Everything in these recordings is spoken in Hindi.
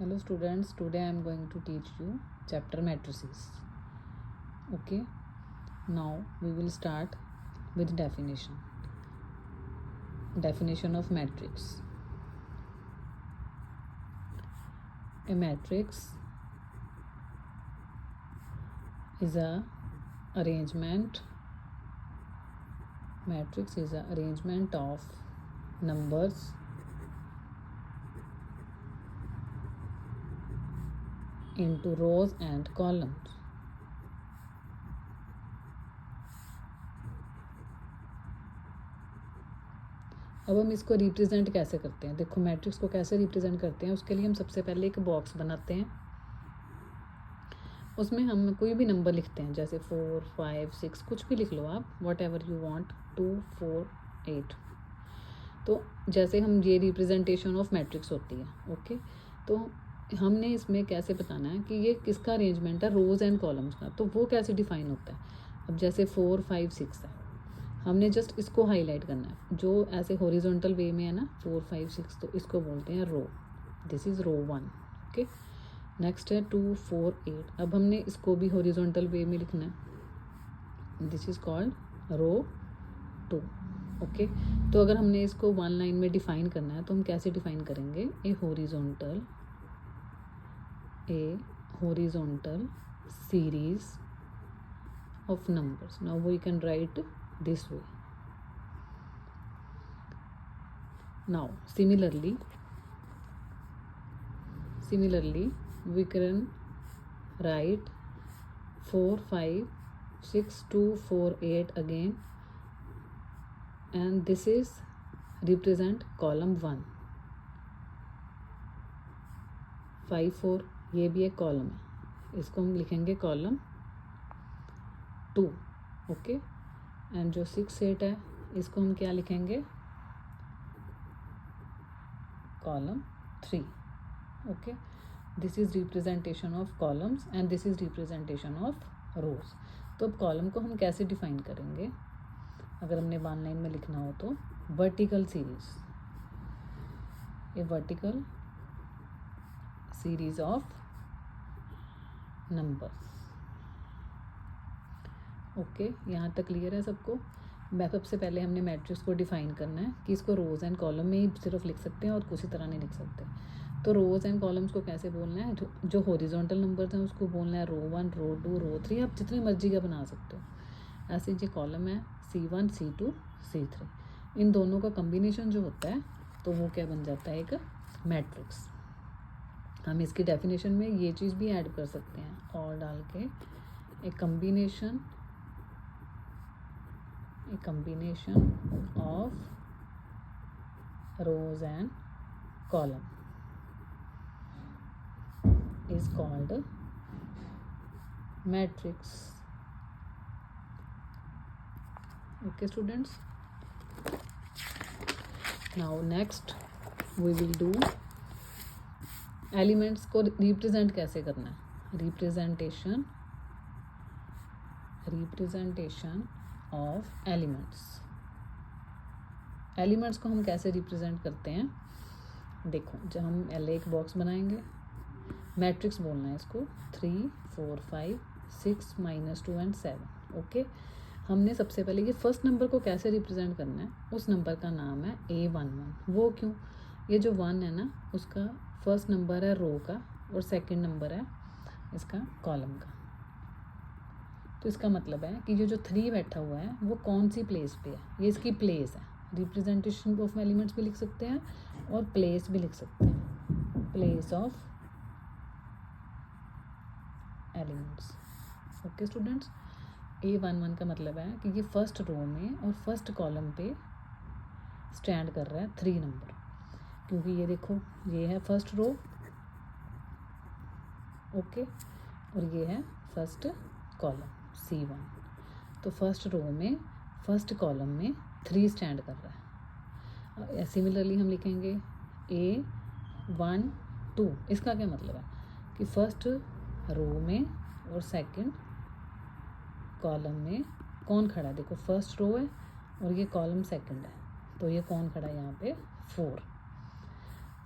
Hello students, today I am going to teach you chapter matrices. Okay, now we will start with definition. Definition of matrix. A matrix is a arrangement. Matrix is an arrangement of numbers into rows and columns. अब हम इसको रिप्रेजेंट कैसे करते हैं? देखो, मैट्रिक्स को कैसे रिप्रेजेंट करते हैं, उसके लिए हम सबसे पहले एक बॉक्स बनाते हैं। उसमें हम कोई भी नंबर लिखते हैं, जैसे 4, 5, 6 कुछ भी लिख लो आप, वॉट एवर यू वॉन्ट, 2, 4, 8। तो जैसे हम ये रिप्रेजेंटेशन ऑफ मैट्रिक्स होती है। ओके, तो हमने इसमें कैसे बताना है कि ये किसका अरेंजमेंट है, रोज़ एंड कॉलम्स का। तो वो कैसे डिफाइन होता है? अब जैसे 4, 5, 6 है, हमने जस्ट इसको हाईलाइट करना है। जो ऐसे हॉरिजॉन्टल वे में है ना, 4, 5, 6, तो इसको बोलते हैं row. This is row 1। Okay, next है 2, 4, 8। अब हमने इसको भी हॉरिजॉन्टल वे में लिखना है। This is called row 2। Okay, तो अगर हमने इसको वन लाइन में डिफाइन करना है तो हम कैसे डिफाइन करेंगे? A horizontal series of numbers. Now we can write this way. Now similarly we can write 4, 5, 6, 2, 4, 8 again, and this is represent column 1। 5, 4 ये भी एक कॉलम है, इसको हम लिखेंगे कॉलम 2। ओके, एंड जो 6, 8 है, इसको हम क्या लिखेंगे? Column 3। Okay, this is representation of columns and this is representation of रोज। तो अब कॉलम को हम कैसे डिफाइन करेंगे? अगर हमने वन लाइन में लिखना हो तो vertical series, A vertical series of numbers. Okay, यहाँ तक क्लियर है सबको? सबसे पहले हमने मैट्रिक्स को डिफाइन करना है कि इसको रोज़ एंड कॉलम में ही सिर्फ लिख सकते हैं और किसी तरह नहीं लिख सकते। तो रोज़ एंड कॉलम्स को कैसे बोलना है? जो हॉरिजॉन्टल नंबर्स हैं उसको बोलना है रो 1, रो 2, रो 3। आप जितनी मर्जी का बना सकते हो। ऐसे जो कॉलम है C1, C2, C3, इन दोनों का कम्बिनेशन जो होता है तो वो क्या बन जाता है? एक मैट्रिक्स। हम इसकी डेफिनेशन में ये चीज़ भी ऐड कर सकते हैं और डाल के, एक combination of rows and column is called matrix. Okay students, now next we will do elements को रिप्रेजेंट कैसे करना है। रिप्रेजेंटेशन ऑफ एलिमेंट्स को हम कैसे रिप्रेजेंट करते हैं? देखो, जब हम पहले एक बॉक्स बनाएंगे, मैट्रिक्स बोलना है इसको, 3, 4, 5, 6, -2 एंड 7। ओके, हमने सबसे पहले ये फर्स्ट नंबर को कैसे रिप्रेजेंट करना है, उस नंबर का नाम है A11। वो क्यों? ये जो 1 है ना, उसका फर्स्ट नंबर है रो का और सेकंड नंबर है इसका कॉलम का। तो इसका मतलब है कि ये जो 3 बैठा हुआ है वो कौन सी प्लेस पे है? ये इसकी प्लेस है। रिप्रेजेंटेशन ऑफ एलिमेंट्स भी लिख सकते हैं और प्लेस भी लिख सकते हैं, place of elements. Okay students, A11 का मतलब है कि ये फर्स्ट रो में और फर्स्ट कॉलम पे स्टैंड कर रहा है 3 नंबर, क्योंकि ये देखो, ये है फर्स्ट रो। ओके, और ये है फर्स्ट कॉलम C1। तो फर्स्ट रो में फर्स्ट कॉलम में 3 स्टैंड कर रहा है। सिमिलरली हम लिखेंगे A1, 2। इसका क्या मतलब है कि फर्स्ट रो में और सेकंड कॉलम में कौन खड़ा है? देखो, फर्स्ट रो है और ये कॉलम सेकंड है, तो ये कौन खड़ा है यहाँ पे? 4।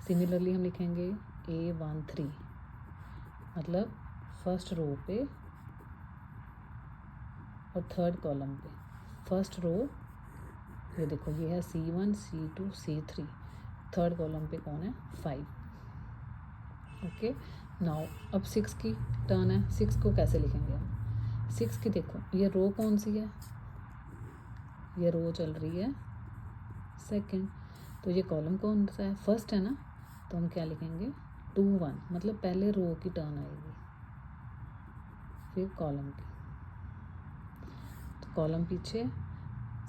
सिमिलरली हम लिखेंगे A13 मतलब फर्स्ट रो पे और थर्ड कॉलम पे। फर्स्ट रो ये देखो, ये है C1 C2 C3, third column पे कौन है 5। ओके, नाउ अब 6 की टर्न है। 6 को कैसे लिखेंगे हम? 6 की देखो, ये रो कौन सी है? ये रो चल रही है सेकंड, तो ये कॉलम कौन सा है? फर्स्ट है ना, तो हम क्या लिखेंगे 2 1, मतलब पहले रो की टर्न आएगी फिर कॉलम की। तो कॉलम पीछे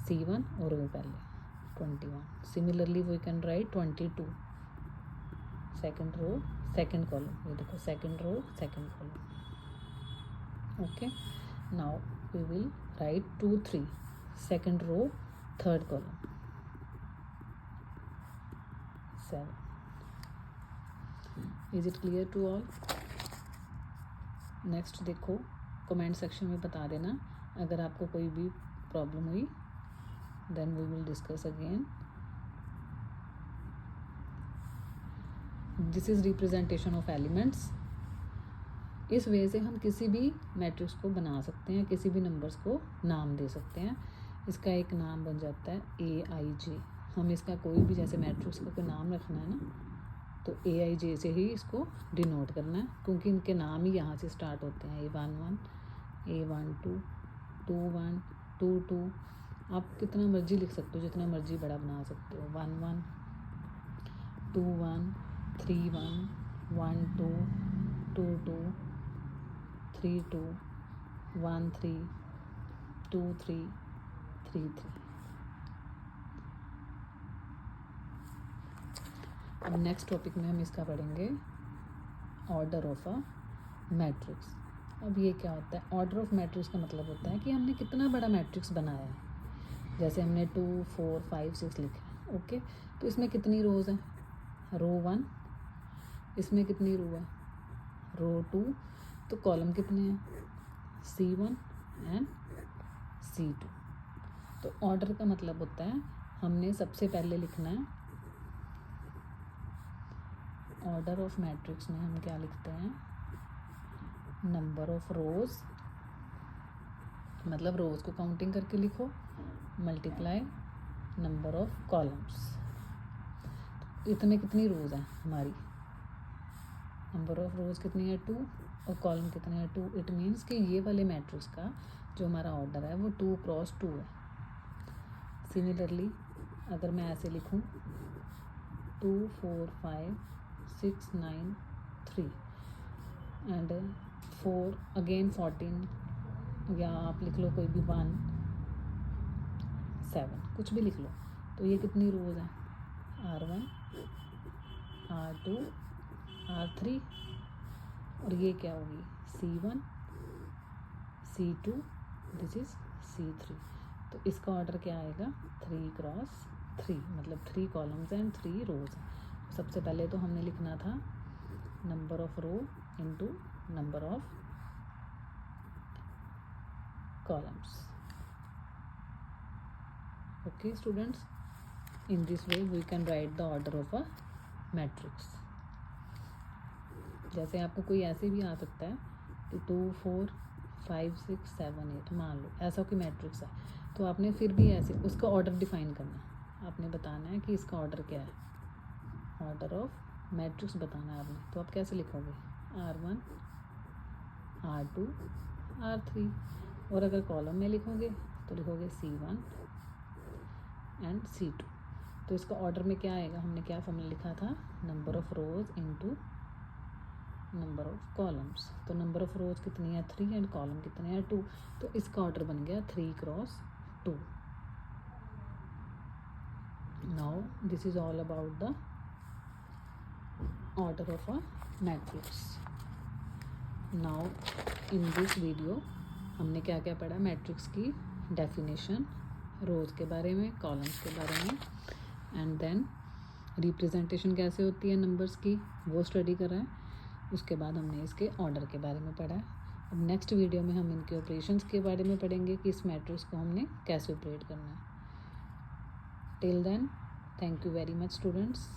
C1 और रो पहले 21। Similarly we can write 22, second row second column. ये देखो second row second column. Okay, now we will write 2 3, second row third column 7। Is it clear to all? Next देखो, कमेंट सेक्शन में बता देना अगर आपको कोई भी प्रॉब्लम हुई, then we will discuss again. This is representation of elements. इस वे से हम किसी भी मैट्रिक्स को बना सकते हैं, किसी भी नंबर्स को नाम दे सकते हैं। इसका एक नाम बन जाता है AIJ। हम इसका कोई भी जैसे मैट्रिक्स का कोई नाम रखना है ना, तो AIJ से ही इसको डिनोट करना है, क्योंकि इनके नाम ही यहाँ से स्टार्ट होते हैं। A11 A12 21 22। आप कितना मर्जी लिख सकते हो, जितना मर्जी बड़ा बना सकते हो। 11 21 31 12 22 32 13 23 33। अब नेक्स्ट टॉपिक में हम इसका पढ़ेंगे ऑर्डर ऑफ अ मैट्रिक्स। अब ये क्या होता है? ऑर्डर ऑफ मैट्रिक्स का मतलब होता है कि हमने कितना बड़ा मैट्रिक्स बनाया है। जैसे हमने 2 4 5 6 लिखा है। ओके, तो इसमें कितनी रोज़ हैं? रो 1। इसमें कितनी रो है? रो 2। तो कॉलम कितने हैं? C1 and C2। तो ऑर्डर का मतलब होता है हमने सबसे पहले लिखना है ऑर्डर ऑफ मैट्रिक्स में हम क्या लिखते हैं? नंबर ऑफ रोज, मतलब रोज को काउंटिंग करके लिखो, मल्टीप्लाई नंबर ऑफ कॉलम्स। इतने कितनी रोज हैं हमारी? नंबर ऑफ रोज कितनी है 2 और कॉलम कितने हैं 2। इट मीन्स कि ये वाले मैट्रिक्स का जो हमारा ऑर्डर है वो 2 क्रॉस 2 है। सिमिलरली अगर मैं ऐसे लिखूं 2 4 5 6 9 3 एंड 4 अगेन 14, या आप लिख लो कोई भी 1 7, कुछ भी लिख लो। तो ये कितनी रोज है? R1 R2 R3, और ये क्या होगी? C1 C2, this is C3। तो इसका ऑर्डर क्या आएगा? 3 क्रॉस 3, मतलब 3 कॉलम्स एंड 3 रोज। सबसे पहले तो हमने लिखना था number of row into number of columns. Okay students, in this way we can write the order of a matrix. जैसे आपको कोई ऐसे भी आ सकता है कि 2 4 5 6 7 8, मान लो ऐसा कोई मैट्रिक्स है, तो आपने फिर भी ऐसे उसका ऑर्डर डिफाइन करना है। आपने बताना है कि इसका ऑर्डर क्या है, ऑर्डर ऑफ मैट्रिक्स बताना है आपने। तो आप कैसे लिखोगे? R1 R2 R3। और अगर कॉलम में लिखोगे तो लिखोगे C1 एंड C2। तो इसका ऑर्डर में क्या आएगा? हमने क्या फॉर्मूला लिखा था? Number of rose into number of columns. तो नंबर ऑफ रोज कितनी है 3 एंड कॉलम कितने हैं 2। तो इसका ऑर्डर बन गया 3 cross 2। Now this is all about the order of a matrix. Now in this video हमने क्या क्या पढ़ा? मैट्रिक्स की डेफिनेशन, रोज के बारे में, कॉलम्स के बारे में, एंड देन रिप्रेजेंटेशन कैसे होती है नंबर्स की वो स्टडी कर रहे हैं। उसके बाद हमने इसके ऑर्डर के बारे में पढ़ा है। अब नेक्स्ट वीडियो में हम इनके ऑपरेशंस के बारे में पढ़ेंगे कि इस मैट्रिक्स को हमने कैसे ऑपरेट करना है। Till then, thank you very much students.